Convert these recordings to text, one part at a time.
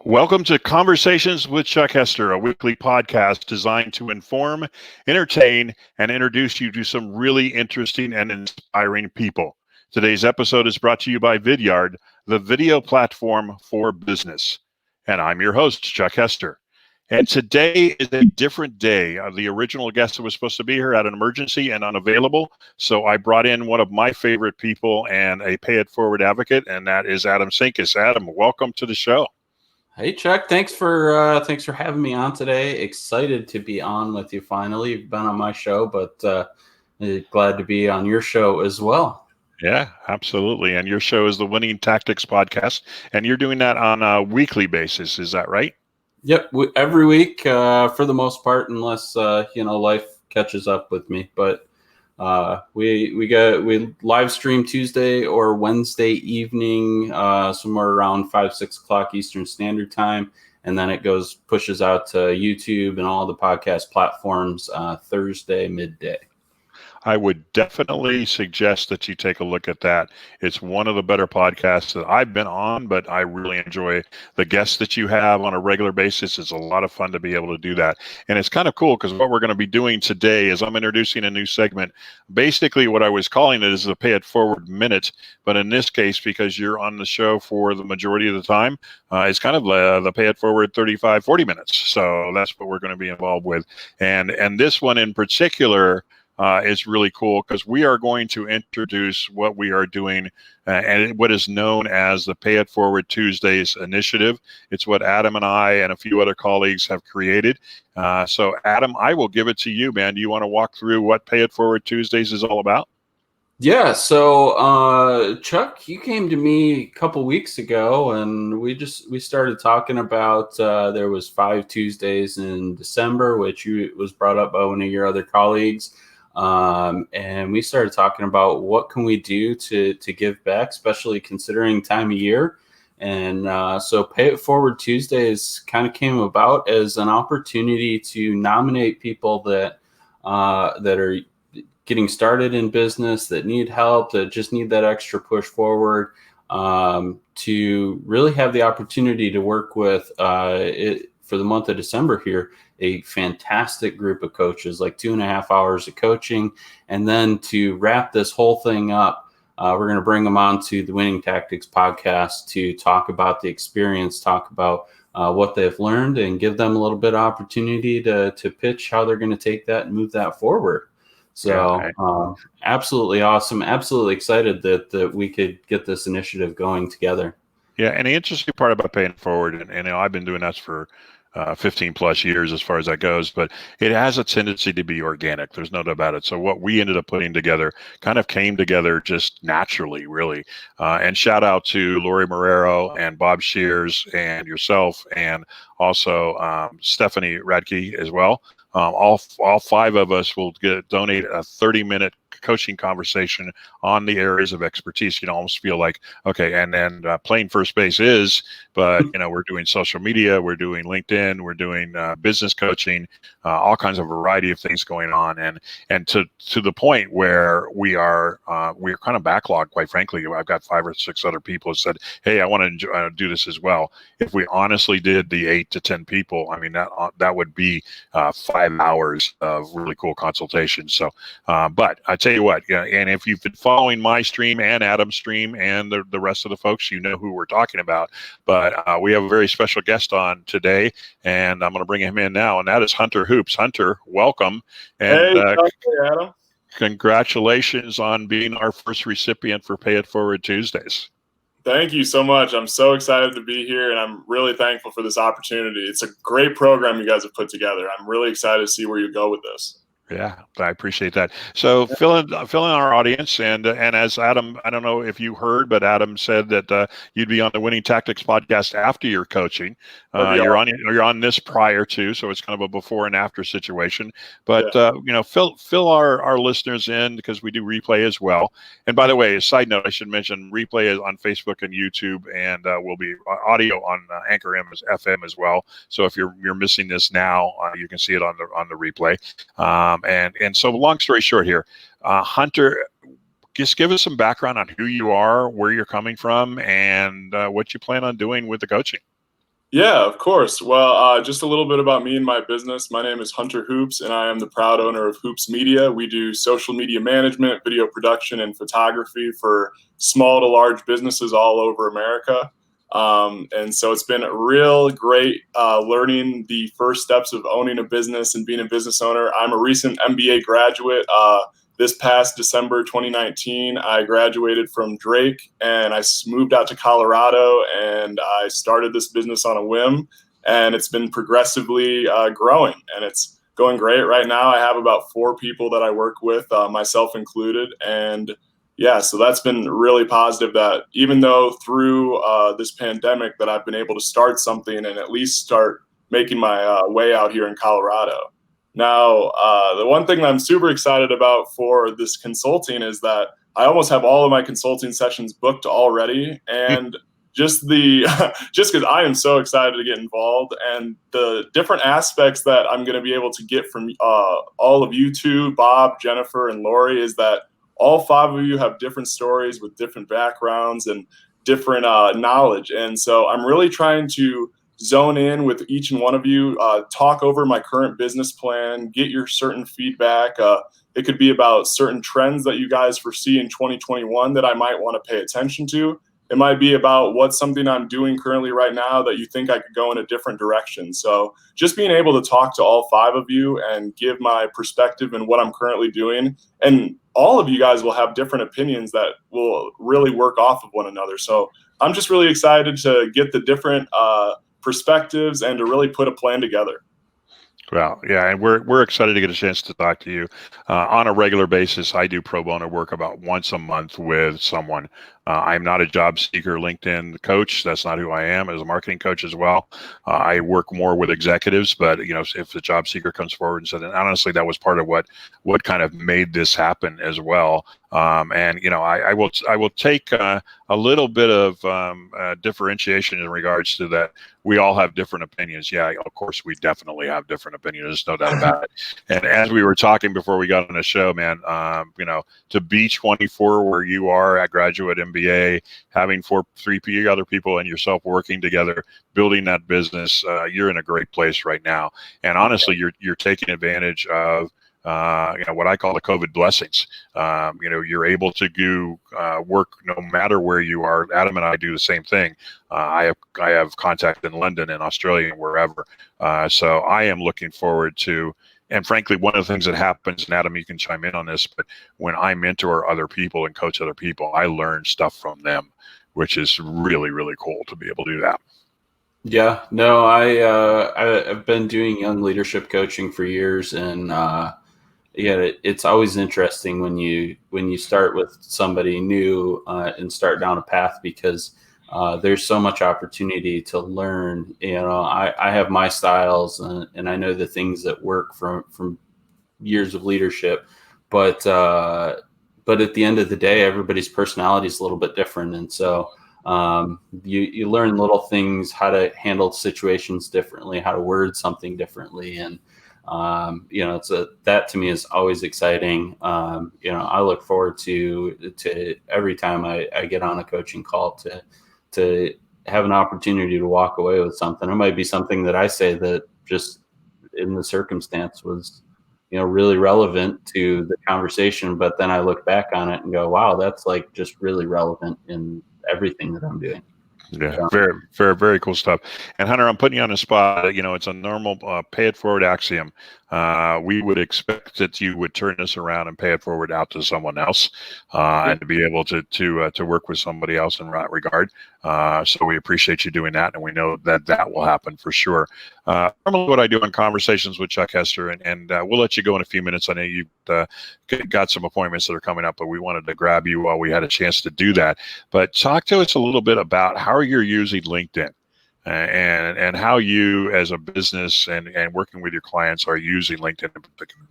Welcome to Conversations with Chuck Hester, a weekly podcast designed to inform, entertain, and introduce you to some really interesting and inspiring people. Today's episode is brought to you by Vidyard, the video platform for business. And I'm your host, Chuck Hester. And today is a different day. The original guest that was supposed to be here had an emergency and unavailable. So I brought in one of my favorite people and a pay it forward advocate, and that is Adam Sinkus. Adam, welcome to the show. Hey Chuck, thanks for having me on today. Excited to be on with you finally. You've been on my show, but glad to be on your show as well. Yeah, absolutely. And your show is the Winning Tactics Podcast, and you're doing that on a weekly basis. Is that right? Yep, every week for the most part, unless life catches up with me. But we live stream Tuesday or Wednesday evening, somewhere around 5-6 o'clock Eastern Standard Time, and then it pushes out to YouTube and all the podcast platforms Thursday midday. I would definitely suggest that you take a look at that. It's one of the better podcasts that I've been on, but I really enjoy the guests that you have on a regular basis. It's a lot of fun to be able to do that. And it's kind of cool because what we're going to be doing today is I'm introducing a new segment. Basically, what I was calling it is the Pay It Forward Minute. But in this case, because you're on the show for the majority of the time, it's kind of the Pay It Forward 35, 40 minutes. So that's what we're going to be involved with. And this one in particular, is really cool because we are going to introduce what we are doing and what is known as the Pay It Forward Tuesdays initiative. It's what Adam and I and a few other colleagues have created. So Adam, I will give it to you, man. Do you want to walk through what Pay It Forward Tuesdays is all about? Yeah, so Chuck, you came to me a couple weeks ago, and we started talking about there was 5 Tuesdays in December, which was brought up by one of your other colleagues. And we started talking about what can we do to give back, especially considering time of year. And so Pay It Forward Tuesdays kind of came about as an opportunity to nominate people that are getting started in business, that need help, that just need that extra push forward, to really have the opportunity to work with for the month of December here, a fantastic group of coaches, like 2.5 hours of coaching. And then to wrap this whole thing up, we're going to bring them on to the Winning Tactics podcast to talk about the experience, talk about what they've learned, and give them a little bit of opportunity to pitch how they're going to take that and move that forward. So absolutely awesome. Absolutely excited that we could get this initiative going together. Yeah, and the interesting part about Paying It Forward, and I've been doing that for 15 plus years as far as that goes, but it has a tendency to be organic. There's no doubt about it. So what we ended up putting together kind of came together just naturally, really. And shout out to Lori Marrero and Bob Shears and yourself, and also Stephanie Radke as well. All 5 of us will donate a 30-minute coaching conversation on the areas of expertise. You almost feel like, okay, and then playing first base is, but we're doing social media, we're doing LinkedIn, we're doing business coaching, all kinds of variety of things going on, and to the point where we're kind of backlogged, quite frankly. I've got 5 or 6 other people who said, hey, I want to do this as well. If we honestly did the 8 to 10 people, I mean, that would be 5 hours of really cool consultation. So, but I tell you what, and if you've been following my stream and Adam's stream and the rest of the folks, you know who we're talking about. But we have a very special guest on today, and I'm going to bring him in now, and that is Hunter Hoops. Hunter, welcome. And hey, Adam. Congratulations on being our first recipient for Pay It Forward Tuesdays. Thank you so much. I'm so excited to be here, and I'm really thankful for this opportunity. It's a great program you guys have put together. I'm really excited to see where you go with this. Yeah, I appreciate that. So fill in our audience, and as Adam, I don't know if you heard, but Adam said that you'd be on the Winning Tactics podcast after your coaching. You're on this prior to, so it's kind of a before and after situation. But fill our listeners in, because we do replay as well. And by the way, a side note, I should mention replay is on Facebook and YouTube, and will be audio on Anchor FM as well. So if you're missing this now, you can see it on the replay. And so long story short here, Hunter, just give us some background on who you are, where you're coming from, and what you plan on doing with the coaching. Yeah, of course. Well, just a little bit about me and my business. My name is Hunter Hoops, and I am the proud owner of Hoops Media. We do social media management, video production, and photography for small to large businesses all over America. And so it's been real great learning the first steps of owning a business and being a business owner. I'm a recent MBA graduate. This past December 2019, I graduated from Drake and I moved out to Colorado and I started this business on a whim. And it's been progressively growing and it's going great right now. I have about 4 people that I work with, myself included. And yeah, so that's been really positive that even though through this pandemic that I've been able to start something and at least start making my way out here in Colorado. Now, the one thing that I'm super excited about for this consulting is that I almost have all of my consulting sessions booked already, and just the just because I am so excited to get involved and the different aspects that I'm going to be able to get from all of you two, Bob, Jennifer, and Lori, is that all 5 of you have different stories with different backgrounds and different knowledge, and so I'm really trying to zone in with each and one of you, talk over my current business plan, get your certain feedback. It could be about certain trends that you guys foresee in 2021 that I might want to pay attention to. It might be about what's something I'm doing currently right now that you think I could go in a different direction. So just being able to talk to all 5 of you and give my perspective and what I'm currently doing. And all of you guys will have different opinions that will really work off of one another. So I'm just really excited to get the different perspectives and to really put a plan together. Well, yeah, and we're excited to get a chance to talk to you on a regular basis. I do pro bono work about once a month with someone. I'm not a job seeker LinkedIn coach. That's not who I am as a marketing coach as well. I work more with executives, but if the job seeker comes forward and said, and honestly, that was part of what kind of made this happen as well. And I will take a little bit of differentiation in regards to that. We all have different opinions. Yeah, of course, we definitely have different opinions. There's no doubt about it. And as we were talking before we got on the show, man, to be 24 where you are at Graduate MBA, having 3 other people and yourself working together, building that business, you're in a great place right now. And honestly, you're taking advantage of what I call the COVID blessings. You're able to do work no matter where you are. Adam and I do the same thing. I have contact in London and Australia and wherever. So I am looking forward to, and frankly, one of the things that happens, and Adam, you can chime in on this, but when I mentor other people and coach other people, I learn stuff from them, which is really, really cool to be able to do that. Yeah, no, I've been doing young leadership coaching for years, and it's always interesting when you start with somebody new and start down a path because there's so much opportunity to learn. I have my styles and I know the things that work from years of leadership, but at the end of the day, everybody's personality is a little bit different, and so you learn little things, how to handle situations differently, how to word something differently, and that to me is always exciting. I look forward to every time I get on a coaching call to have an opportunity to walk away with something. It might be something that I say that just in the circumstance was, really relevant to the conversation, but then I look back on it and go, wow, that's like just really relevant in everything that I'm doing. Yeah, very, very, very cool stuff. And Hunter, I'm putting you on the spot. It's a normal pay it forward axiom. We would expect that you would turn this around and pay it forward out to someone else, and to be able to work with somebody else in that regard. So we appreciate you doing that, and we know that will happen for sure. Normally, what I do in conversations with Chuck Hester, and we'll let you go in a few minutes. I know you've got some appointments that are coming up, but we wanted to grab you while we had a chance to do that. But talk to us a little bit about how you're using LinkedIn and how you as a business and working with your clients are using LinkedIn in particular.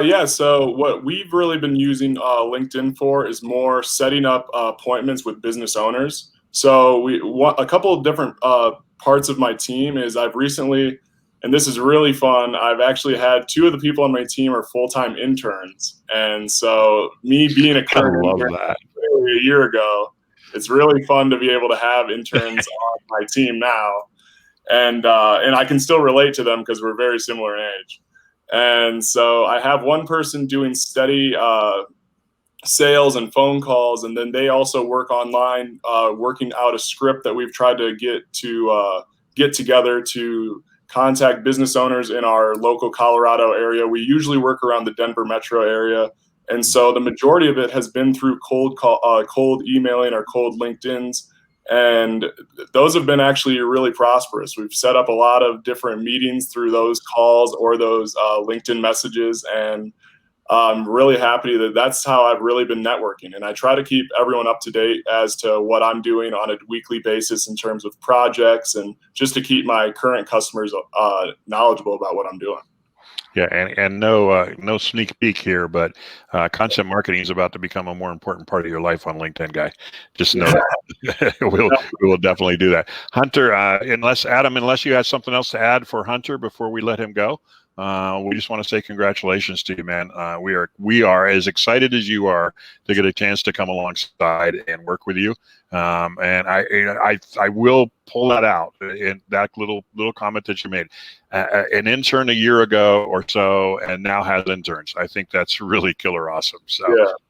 Yeah, so what we've really been using LinkedIn for is more setting up appointments with business owners. So a couple of different parts of my team is I've recently, and this is really fun, I've actually had 2 of the people on my team are full-time interns. And so me being a current intern a year ago, it's really fun to be able to have interns on my team now. And I can still relate to them because we're very similar in age. And so I have one person doing steady sales and phone calls, and then they also work online, working out a script that we've tried to get together to contact business owners in our local Colorado area. We usually work around the Denver metro area. And so the majority of it has been through cold emailing or cold LinkedIns. And those have been actually really prosperous. We've set up a lot of different meetings through those calls or those LinkedIn messages. And I'm really happy that that's how I've really been networking. And I try to keep everyone up to date as to what I'm doing on a weekly basis in terms of projects, and just to keep my current customers knowledgeable about what I'm doing. Yeah, and no sneak peek here, but content marketing is about to become a more important part of your life on LinkedIn, guy. Just know that. we will definitely do that. Hunter, unless you had something else to add for Hunter before we let him go, we just want to say congratulations to you, man. We are as excited as you are to get a chance to come alongside and work with you. And I will pull that out in that little comment that you made. An intern a year ago or so, and now has interns. I think that's really killer awesome. So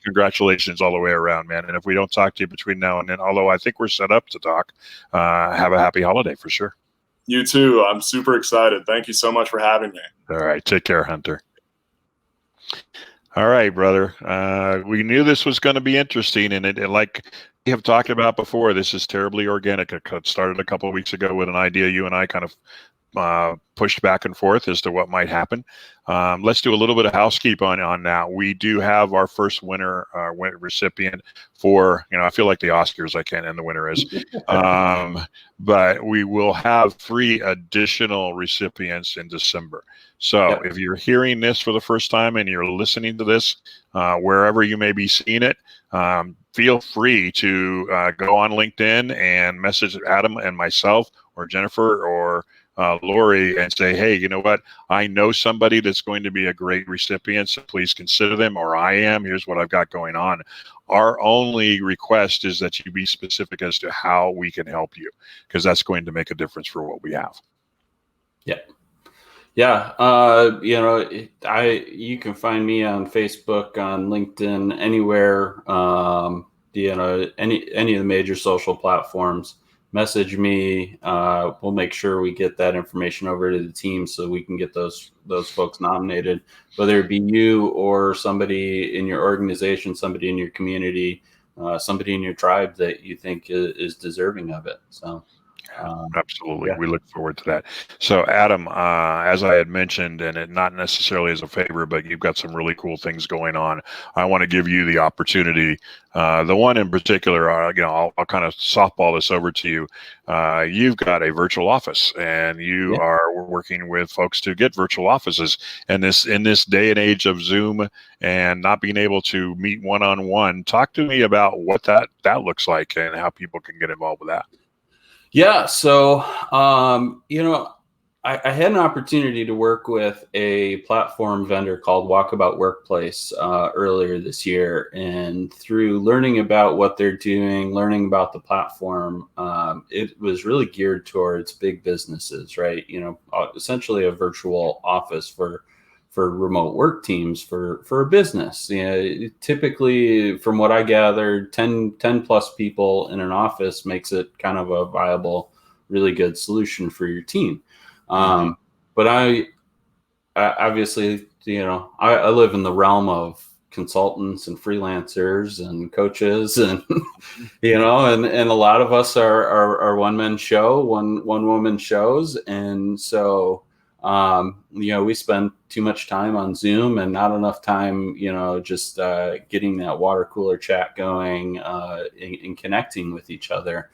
Congratulations all the way around, man. And if we don't talk to you between now and then, although I think we're set up to talk, have a happy holiday for sure. You too. I'm super excited. Thank you so much for having me. All right. Take care, Hunter. All right, brother. We knew this was going to be interesting, and like we have talked about before, this is terribly organic. It started a couple of weeks ago with an idea you and I kind of pushed back and forth as to what might happen. Let's do a little bit of housekeeping on that. We do have our first winner recipient for, I feel like the Oscars, I can't, and the winner is. But we will have 3 additional recipients in December. So if you're hearing this for the first time and you're listening to this, wherever you may be seeing it, feel free to go on LinkedIn and message Adam and myself or Jennifer or Lori and say, hey, you know what? I know somebody that's going to be a great recipient, so please consider them, or I am. Here's what I've got going on. Our only request is that you be specific as to how we can help you, because that's going to make a difference for what we have. You can find me on Facebook, on LinkedIn, anywhere, any of the major social platforms. Message me. We'll make sure we get that information over to the team so we can get those folks nominated, whether it be you or somebody in your organization, somebody in your community, somebody in your tribe that you think is deserving of it. So. Absolutely. We look forward to that. So Adam, as I had mentioned, and it not necessarily as a favor, but you've got some really cool things going on. I want to give you the opportunity. The one in particular, I'll kind of softball this over to you. You've got a virtual office, and you are working with folks to get virtual offices. And in this day and age of Zoom and not being able to meet one-on-one, talk to me about what that looks like and how people can get involved with that. Yeah. So, I had an opportunity to work with a platform vendor called Walkabout Workplace earlier this year. And through learning about what they're doing, learning about the platform, it was really geared towards big businesses, right? Essentially a virtual office for remote work teams for a business. Typically, from what I gathered, 10 plus people in an office makes it kind of a viable, really good solution for your team. But I obviously, I live in the realm of consultants and freelancers and coaches, and and a lot of us are one woman shows, and so we spend too much time on Zoom and not enough time, just getting that water cooler chat going and connecting with each other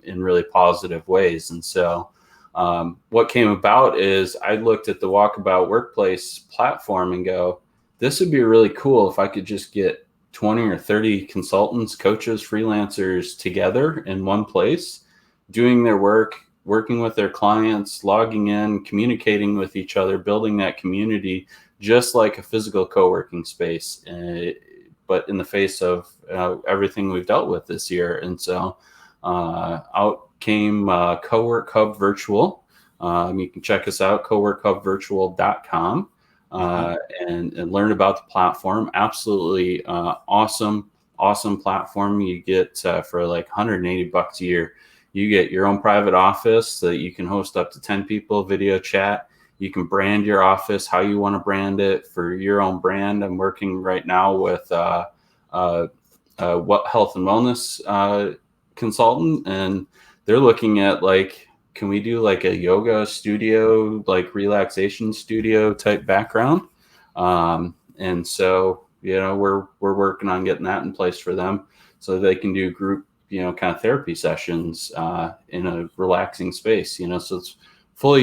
in really positive ways. And so what came about is I looked at the Walkabout Workplace platform and go, this would be really cool if I could just get 20 or 30 consultants, coaches, freelancers together in one place, doing their work, working with their clients, logging in, communicating with each other, building that community, just like a physical co-working space. but in the face of everything we've dealt with this year. And so out came Cowork Hub Virtual. You can check us out, coworkhubvirtual.com, and learn about the platform. Absolutely awesome platform. You get for like $180 a year. You get your own private office that you can host up to 10 people, video chat. You can brand your office how you want to brand it for your own brand. I'm working right now with what health and wellness consultant, and they're looking at like, can we do like a yoga studio, like relaxation studio type background? And so, we're working on getting that in place for them so they can do group, kind of therapy sessions in a relaxing space, so it's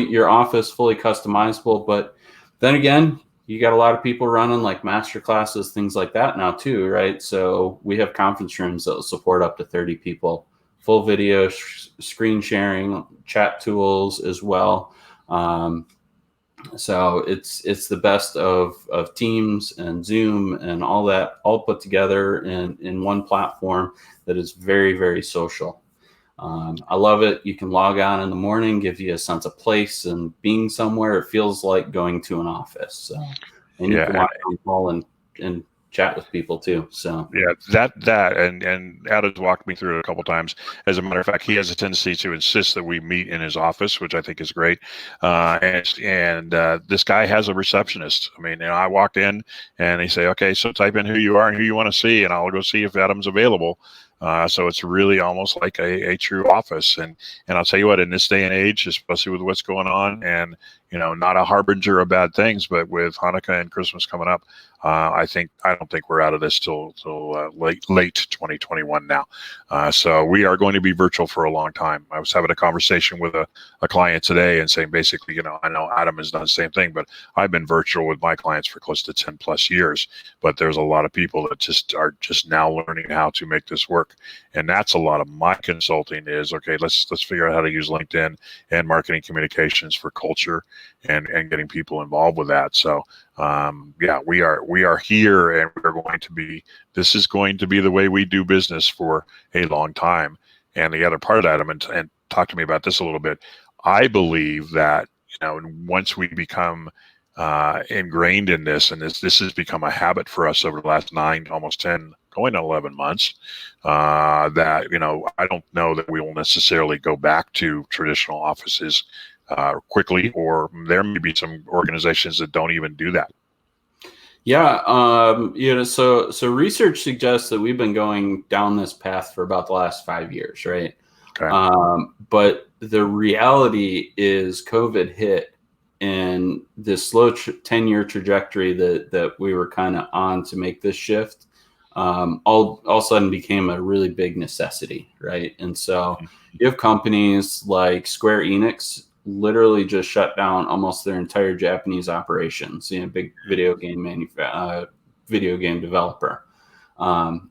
your office fully customizable. But then again, you got a lot of people running like master classes, things like that now too, right? So we have conference rooms that will support up to 30 people, full video, screen sharing, chat tools as well. So it's the best of Teams and Zoom and all that, all put together in one platform that is very, very social. I love it. You can log on in the morning, give you a sense of place and being somewhere. It feels like going to an office. So, and you can watch on call and chat with people too. So and Adam's walked me through it a couple times. As a matter of fact, he has a tendency to insist that we meet in his office, which I think is great. And this guy has a receptionist. I mean, I walked in and he say, okay, so type in who you are and who you want to see, and I'll go see if Adam's available. So it's really almost like a true office. And I'll tell you what, in this day and age, especially with what's going on, and not a harbinger of bad things, but with Hanukkah and Christmas coming up, I don't think we're out of this till late 2021 now. So we are going to be virtual for a long time. I was having a conversation with a client today and saying basically, I know Adam has done the same thing, but I've been virtual with my clients for close to 10 plus years. But there's a lot of people that are just now learning how to make this work. And that's a lot of my consulting is, okay, let's figure out how to use LinkedIn and marketing communications for culture and getting people involved with that. So we are here, and this is going to be the way we do business for a long time. And the other part of that, and talk to me about this a little bit. I believe that, once we become ingrained in this, and this has become a habit for us over the last 9, almost 10, going on 11 months, that, I don't know that we will necessarily go back to traditional offices quickly, or there may be some organizations that don't even do that. Yeah, so research suggests that we've been going down this path for about the last 5 years, right? Okay. But the reality is COVID hit, and this slow 10-year trajectory that we were kind of on to make this shift, all of a sudden became a really big necessity, right? And so you have companies like Square Enix literally just shut down almost their entire Japanese operations, big video game developer.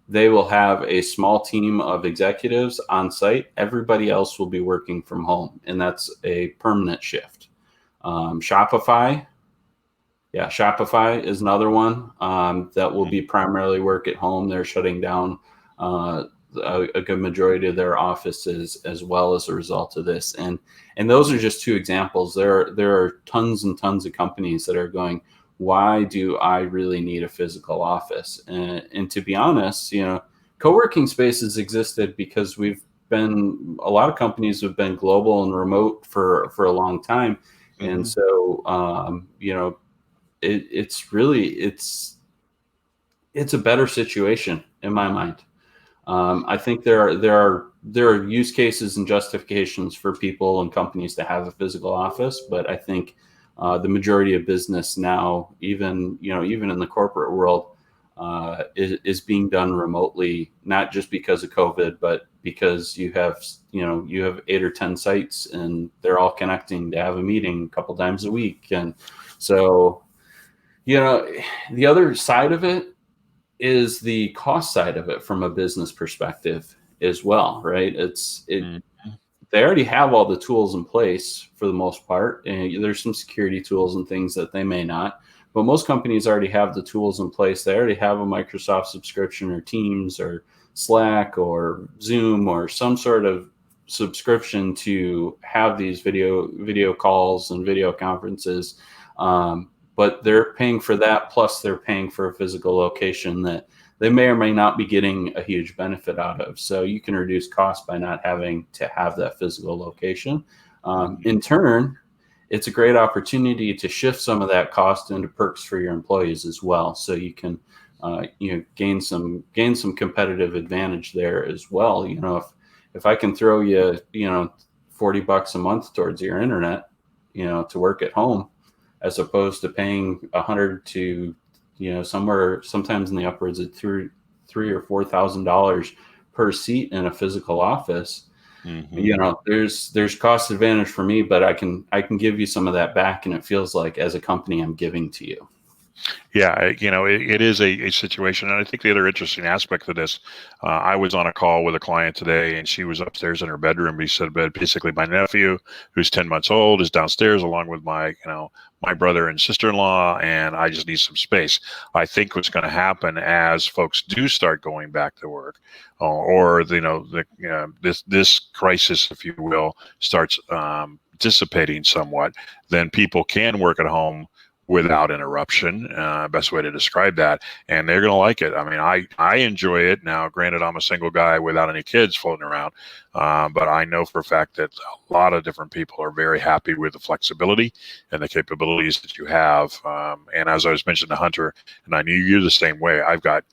They will have a small team of executives on site. Everybody else will be working from home, and that's a permanent shift. Shopify is another one that will be primarily work at home. They're shutting down a good majority of their offices as well as a result of this. And those are just two examples. There are tons and tons of companies that are going, why do I really need a physical office? And to be honest, co-working spaces existed because a lot of companies have been global and remote for a long time. Mm-hmm. And so, it's a better situation in my mind. I think there are use cases and justifications for people and companies to have a physical office, but I think the majority of business now, even in the corporate world, is being done remotely, not just because of COVID, but because you have 8 or 10 sites and they're all connecting to have a meeting a couple times a week. And so, the other side of it is the cost side of it from a business perspective as well, right? They already have all the tools in place for the most part, and there's some security tools and things that they may not, But most companies already have the tools in place. They already have a Microsoft subscription or Teams or Slack or Zoom or some sort of subscription to have these video calls and video conferences. But they're paying for that, plus they're paying for a physical location that they may or may not be getting a huge benefit out of. So you can reduce costs by not having to have that physical location. In turn, it's a great opportunity to shift some of that cost into perks for your employees as well. So you can gain some competitive advantage there as well. If I can throw you $40 a month towards your internet, to work at home, as opposed to paying $100 to sometimes in the upwards of $3,000 or $4,000 per seat in a physical office. There's cost advantage for me, but I can give you some of that back, and it feels like as a company I'm giving to you. Yeah, it is a situation. And I think the other interesting aspect of this, I was on a call with a client today, and she was upstairs in her bedroom. He said, but basically my nephew, who's 10 months old, is downstairs along with my brother and sister-in-law, and I just need some space. I think what's going to happen as folks do start going back to work, or this crisis, if you will, starts dissipating somewhat, then people can work at home without interruption. Best way to describe that. And they're going to like it. I mean, I enjoy it. Now, granted, I'm a single guy without any kids floating around, but I know for a fact that a lot of different people are very happy with the flexibility and the capabilities that you have. And as I was mentioning to Hunter, and I knew you're the same way, I've got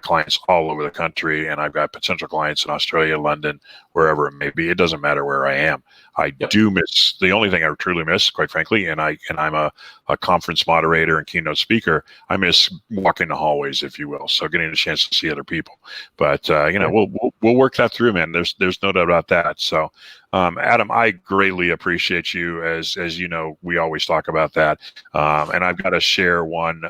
clients all over the country, and I've got potential clients in Australia, London, wherever it may be. It doesn't matter where I am. I do miss, the only thing I truly miss, quite frankly, and I'm a conference moderator and keynote speaker, I miss walking the hallways, if you will. So getting a chance to see other people. But we'll work that through, man. There's no doubt about that. So Adam, I greatly appreciate you. As you know, we always talk about that. And I've got to share one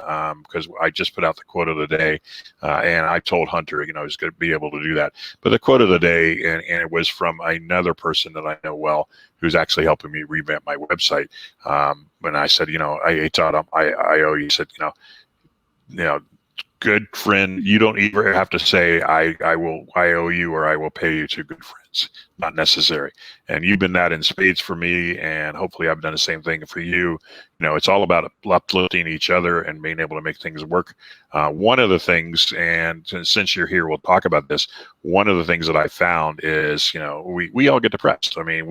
because I just put out the quote of the day, and I told Hunter, he's going to be able to do that. But the quote of the day, and it was from another person that I know well, who's actually helping me revamp my website. When I said, I taught him, I owe you. He said, good friend, you don't even have to say I owe you or I will pay you to good friends. Not necessary. And you've been that in spades for me, and hopefully I've done the same thing for you. It's all about uplifting each other and being able to make things work. One of the things, and since you're here, we'll talk about this. One of the things that I found is, we all get depressed. I mean,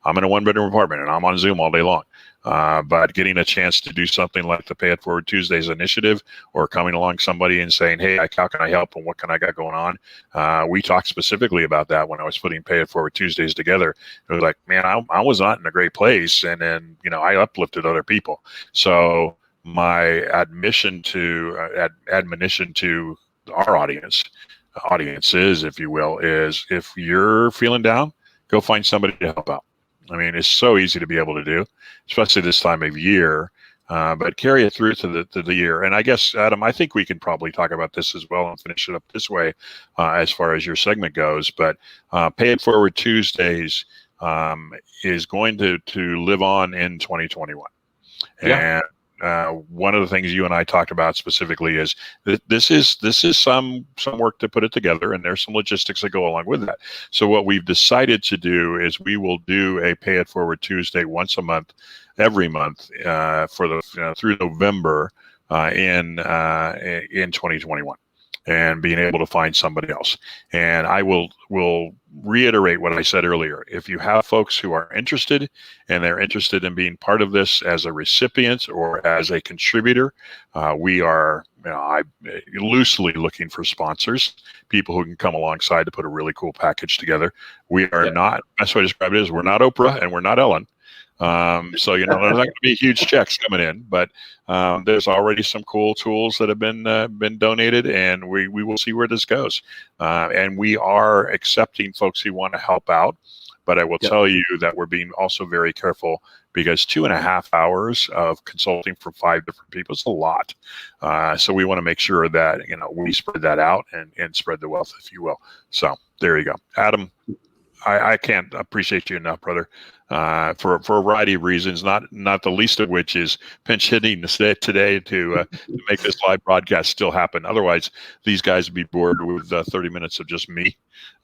I'm in a 1-bedroom apartment and I'm on Zoom all day long. But getting a chance to do something like the Pay It Forward Tuesdays initiative, or coming along somebody and saying, hey, how can I help and what can I got going on? We talked specifically about that when I was putting Pay It Forward Tuesdays together. It was like, man, I was not in a great place. And then, I uplifted other people. So my admonition to our audiences, if you will, is if you're feeling down, go find somebody to help out. I mean, it's so easy to be able to do, especially this time of year, but carry it through to the year. And I guess, Adam, I think we can probably talk about this as well and finish it up this way as far as your segment goes. But Pay It Forward Tuesdays is going to live on in 2021. Yeah. And one of the things you and I talked about specifically is that this is some work to put it together, and there's some logistics that go along with that. So what we've decided to do is we will do a Pay It Forward Tuesday once a month, every month for the through November in 2021. And being able to find somebody else. And I will reiterate what I said earlier. If you have folks who are interested, and they're interested in being part of this as a recipient or as a contributor, we are loosely looking for sponsors, people who can come alongside to put a really cool package together. We are not, best way to describe it is, we're not Oprah and we're not Ellen. So there's not going to be huge checks coming in, but there's already some cool tools that have been donated, and we will see where this goes. And we are accepting folks who want to help out, but I will tell you that we're being also very careful, because 2.5 hours of consulting for 5 different people is a lot. So we want to make sure that we spread that out and spread the wealth, if you will. So there you go, Adam. I can't appreciate you enough, brother, for a variety of reasons, not the least of which is pinch hitting today to make this live broadcast still happen. Otherwise, these guys would be bored with 30 minutes of just me,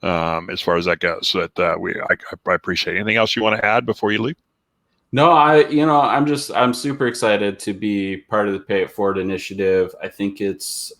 as far as that goes. So that I appreciate it. Anything else you want to add before you leave? No, I'm super excited to be part of the Pay It Forward initiative. I think it's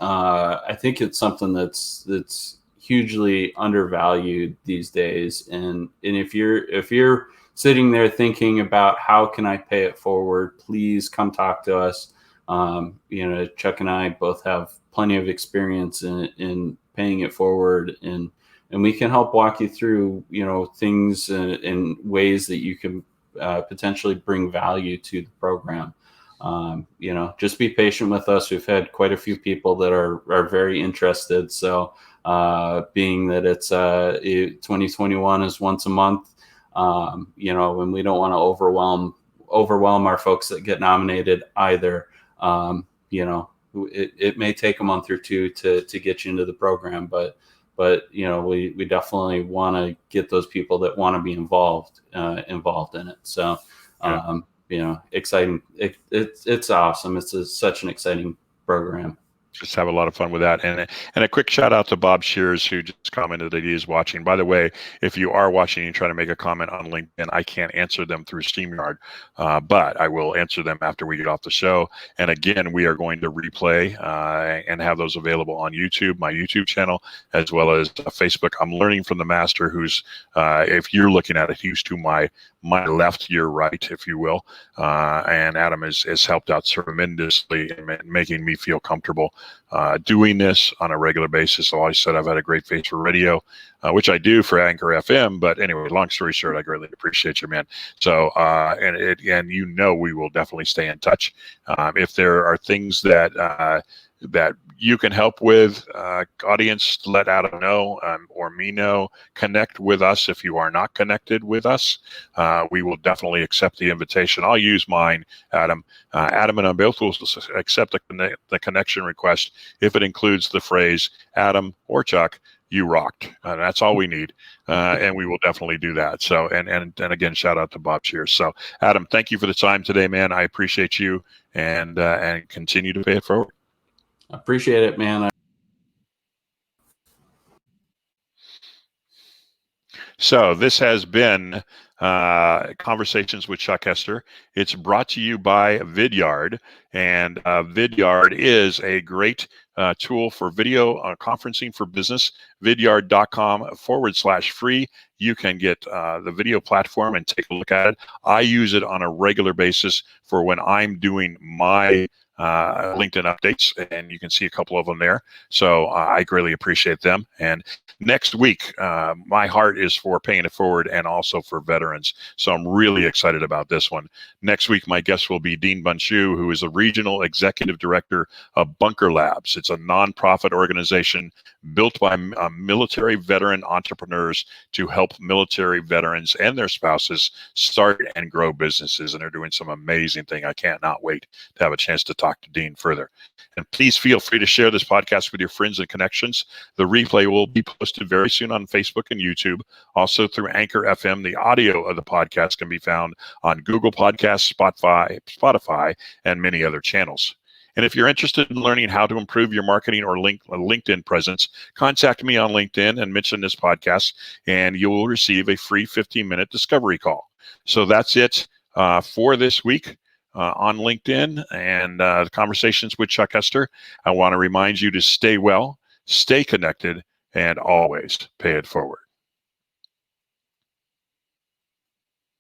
something that's hugely undervalued these days. And if you're sitting there thinking about how can I pay it forward, please come talk to us. Chuck and I both have plenty of experience in paying it forward, and we can help walk you through, things in ways that you can potentially bring value to the program. Just be patient with us. We've had quite a few people that are very interested. So being that it's 2021 is once a month, and we don't want to overwhelm our folks that get nominated either. It may take a month or two to get you into the program, but we definitely want to get those people that want to be involved in it. So, exciting. It's awesome. It's such an exciting program. Just have a lot of fun with that. And a quick shout out to Bob Shears, who just commented that he is watching. By the way, if you are watching and try to make a comment on LinkedIn, I can't answer them through StreamYard, but I will answer them after we get off the show. And again, we are going to replay and have those available on YouTube, my YouTube channel, as well as Facebook. I'm learning from the master who's, if you're looking at it, he's to my left, your right, if you will. And Adam has helped out tremendously in making me feel comfortable doing this on a regular basis. I always said I've had a great face for radio, which I do for Anchor FM. But anyway, long story short, I greatly appreciate you, man. So, and we will definitely stay in touch. If there are things that you can help with, audience, let Adam know, or me know. Connect with us if you are not connected with us. We will definitely accept the invitation. I'll use mine, Adam. Adam and I both will accept the connection request if it includes the phrase, Adam or Chuck, you rocked. That's all we need. And we will definitely do that. So, and again, shout out to Bob Shears. So, Adam, thank you for the time today, man. I appreciate you, and continue to pay it forward. I appreciate it, man. So this has been Conversations with Chuck Hester. It's brought to you by Vidyard, and Vidyard is a great tool for video conferencing for business. Vidyard.com/free. You can get the video platform and take a look at it. I use it on a regular basis for when I'm doing my LinkedIn updates, and you can see a couple of them there. So I greatly appreciate them. And next week, my heart is for paying it forward and also for veterans. So I'm really excited about this one. Next week, my guest will be Dean Bunchu, who is the Regional Executive Director of Bunker Labs. It's a nonprofit organization built by military veteran entrepreneurs to help military veterans and their spouses start and grow businesses. And they're doing some amazing thing. I cannot wait to have a chance to talk to Dean further. And please feel free to share this podcast with your friends and connections. The replay will be posted very soon on Facebook and YouTube, also through Anchor FM. The audio of the podcast can be found on Google Podcasts, Spotify, and many other channels. And if you're interested in learning how to improve your marketing or LinkedIn presence, contact me on LinkedIn and mention this podcast, and you will receive a free 15-minute discovery call. So that's it for this week on LinkedIn and Conversations with Chuck Hester. I want to remind you to stay well, stay connected, and always pay it forward.